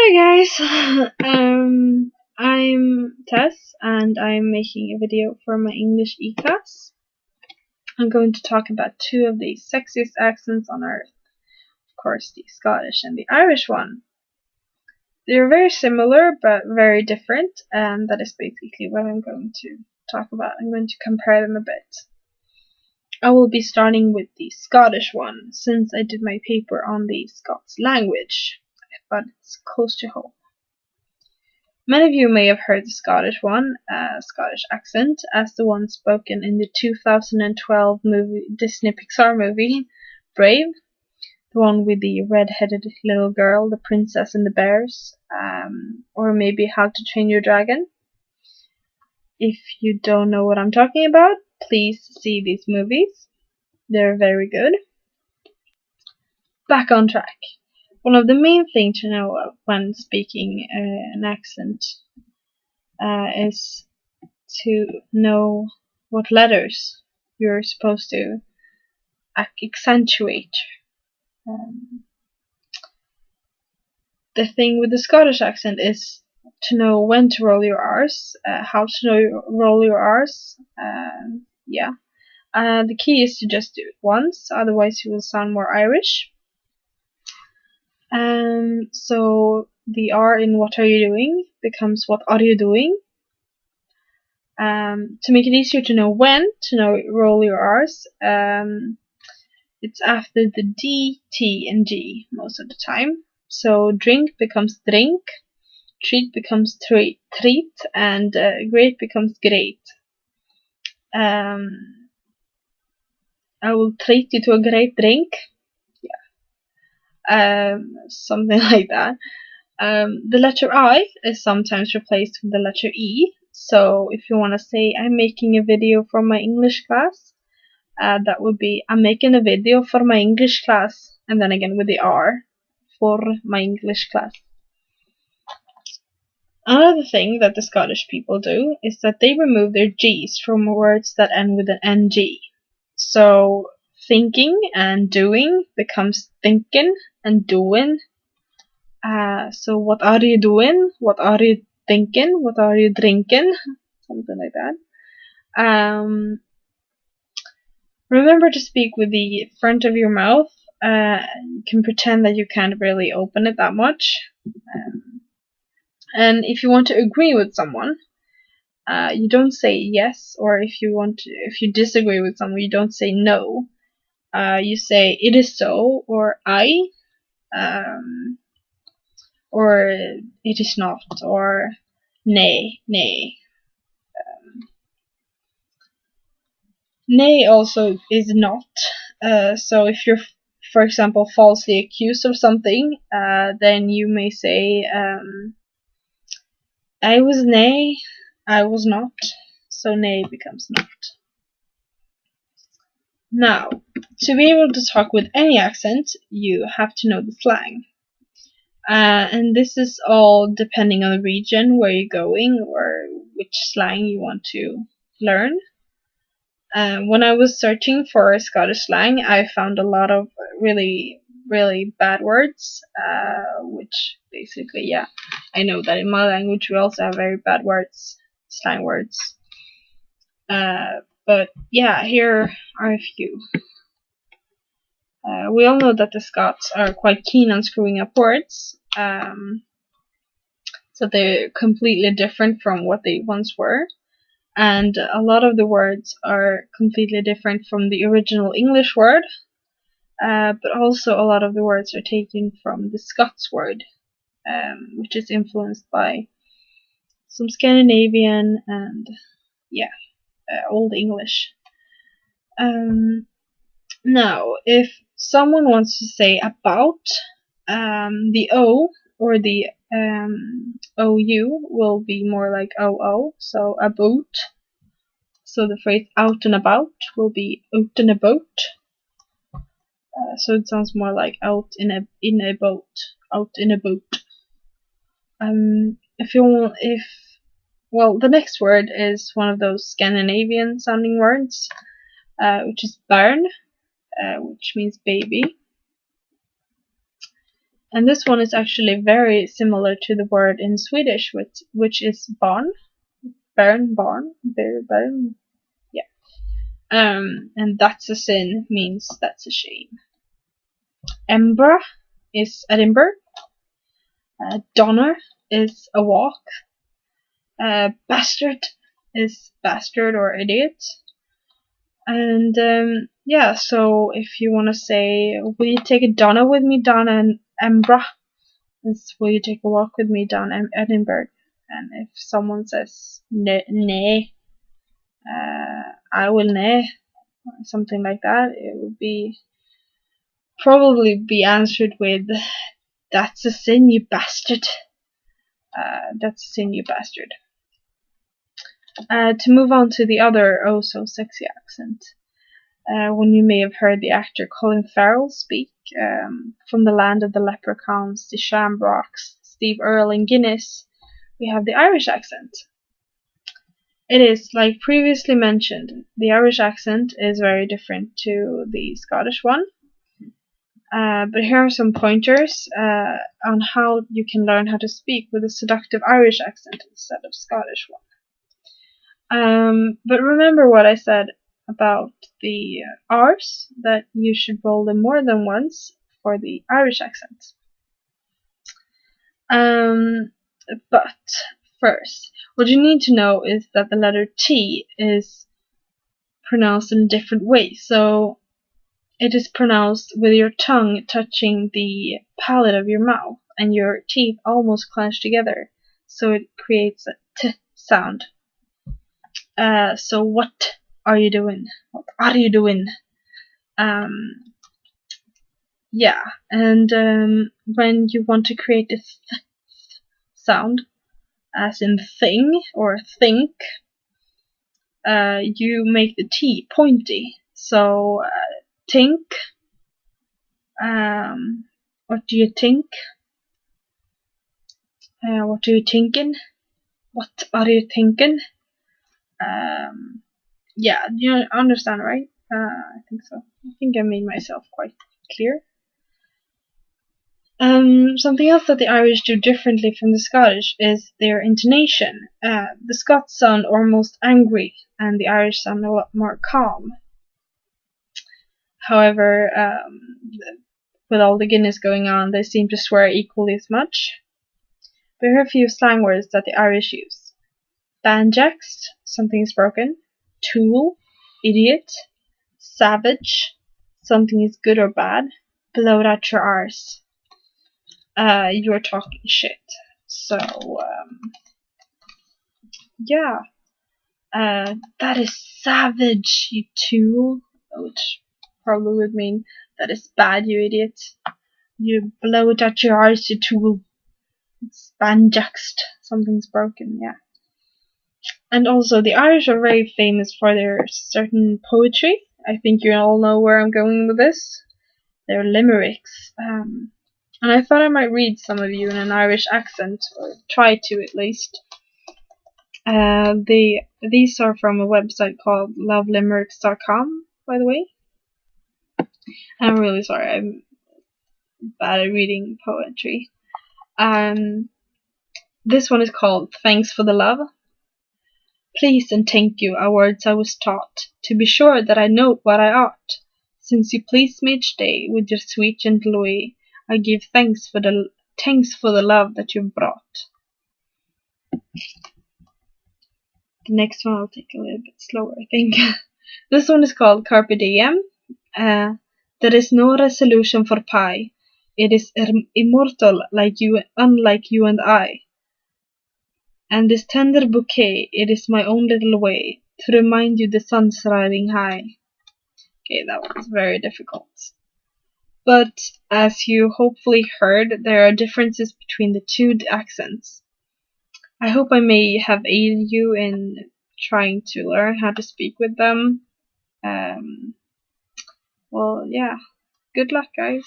Hi guys, I'm Tess and I'm making a video for my English e-class. I'm going to talk about two of the sexiest accents on earth. Of course, the Scottish and the Irish one. They're very similar but very different, and that is basically what I'm going to talk about. I'm going to compare them a bit. I will be starting with the Scottish one, since I did my paper on the Scots language, but it's close to home. Many of you may have heard the Scottish one, Scottish accent, as the one spoken in the 2012 Disney Pixar movie, Brave, the one with the red-headed little girl, the princess and the bears, or maybe How to Train Your Dragon. If you don't know what I'm talking about, please see these movies. They're very good. Back on track. One of the main things to know when speaking an accent is to know what letters you're supposed to accentuate. The thing with the Scottish accent is to know when to roll your R's, how to roll your R's. The key is to just do it once, otherwise you will sound more Irish. So the R in what are you doing becomes what are you doing. To make it easier to know when to roll your R's, it's after the D, T, and G most of the time. So drink becomes drink, treat becomes treat, and great becomes great. I will treat you to a great drink. Something like that. The letter I is sometimes replaced with the letter E. So if you want to say I'm making a video for my English class, that would be I'm making a video for my English class, and then again with the R for my English class. Another thing that the Scottish people do is that they remove their G's from words that end with an NG. So thinking and doing becomes thinking and doing. So what are you doing? What are you thinking? What are you drinking? Something like that. Remember to speak with the front of your mouth. You can pretend that you can't really open it that much. And if you want to agree with someone, you don't say yes, or if you disagree with someone, you don't say no. You say it is so, or I, or it is not, or nay. Nay also is not. So if you're, for example, falsely accused of something, then you may say, I was nay, I was not. So nay becomes not. Now, to be able to talk with any accent, you have to know the slang. And this is all depending on the region where you're going or which slang you want to learn. When I was searching for Scottish slang, I found a lot of really bad words, which basically, yeah, I know that in my language we also have very bad words, slang words. But yeah, here are a few. We all know that the Scots are quite keen on screwing up words, so they're completely different from what they once were. And a lot of the words are completely different from the original English word, but also a lot of the words are taken from the Scots word, which is influenced by some Scandinavian and, Old English. Now, if someone wants to say about, the O or the OU will be more like OO, so about. So the phrase out and about will be out and about. So it sounds more like out in a boat, out in a boat. The next word is one of those Scandinavian sounding words, which is barn, which means baby. And this one is actually very similar to the word in Swedish, which is barn. Barn. Yeah. And that's a sin means that's a shame. Embra is Edinburgh. Donner is a walk. Bastard is bastard or idiot. And yeah, so if you want to say, will you take a Donna with me down in Embra? It's, will you take a walk with me down Edinburgh? And if someone says nay, I will nay, or something like that, it would probably be answered with, that's a sin, you bastard. That's a sin, you bastard. To move on to the other oh so sexy accent, when you may have heard the actor Colin Farrell speak from the land of the leprechauns, the Shamrocks, Steve Earle and Guinness, we have the Irish accent. It is, like previously mentioned, the Irish accent is very different to the Scottish one. But here are some pointers on how you can learn how to speak with a seductive Irish accent instead of Scottish one. But remember what I said about the R's, that you should roll them more than once for the Irish accent. But first, what you need to know is that the letter T is pronounced in a different way. So it is pronounced with your tongue touching the palate of your mouth and your teeth almost clenched together. So it creates a T sound. So what are you doing? What are you doing? Yeah, and when you want to create a th sound, as in thing or think, you make the T pointy. So think. What do you think? What are you thinking? What are you thinking? Yeah, you understand, right? I think so. I think I made myself quite clear. Something else that the Irish do differently from the Scottish is their intonation. The Scots sound almost angry, and the Irish sound a lot more calm. However, with all the Guinness going on, they seem to swear equally as much. But here are a few slang words that the Irish use. Banjaxed, something is broken. Tool, idiot. Savage, something is good or bad. Blow it out your arse. You're talking shit. So, yeah. That is savage, you tool. Which probably would mean that is bad, you idiot. You blow it out your arse, you tool. It's banjaxed. Something's broken, yeah. And also, the Irish are very famous for their certain poetry. I think you all know where I'm going with this. They're limericks. And I thought I might read some of you in an Irish accent, or try to at least. These are from a website called lovelimericks.com, by the way. I'm really sorry, I'm bad at reading poetry. This one is called Thanks for the Love. Please and thank you are words I was taught, to be sure that I note what I ought. Since you please me each day with your sweet gentle way, I give thanks for the love that you've brought. The next one I'll take a little bit slower, I think. This one is called Carpe Diem. There is no resolution for pie. It is immortal, like you, unlike you and I. And this tender bouquet, it is my own little way to remind you the sun's riding high. Okay, that was very difficult. But as you hopefully heard, there are differences between the two accents. I hope I may have aided you in trying to learn how to speak with them. Well, yeah. Good luck, guys.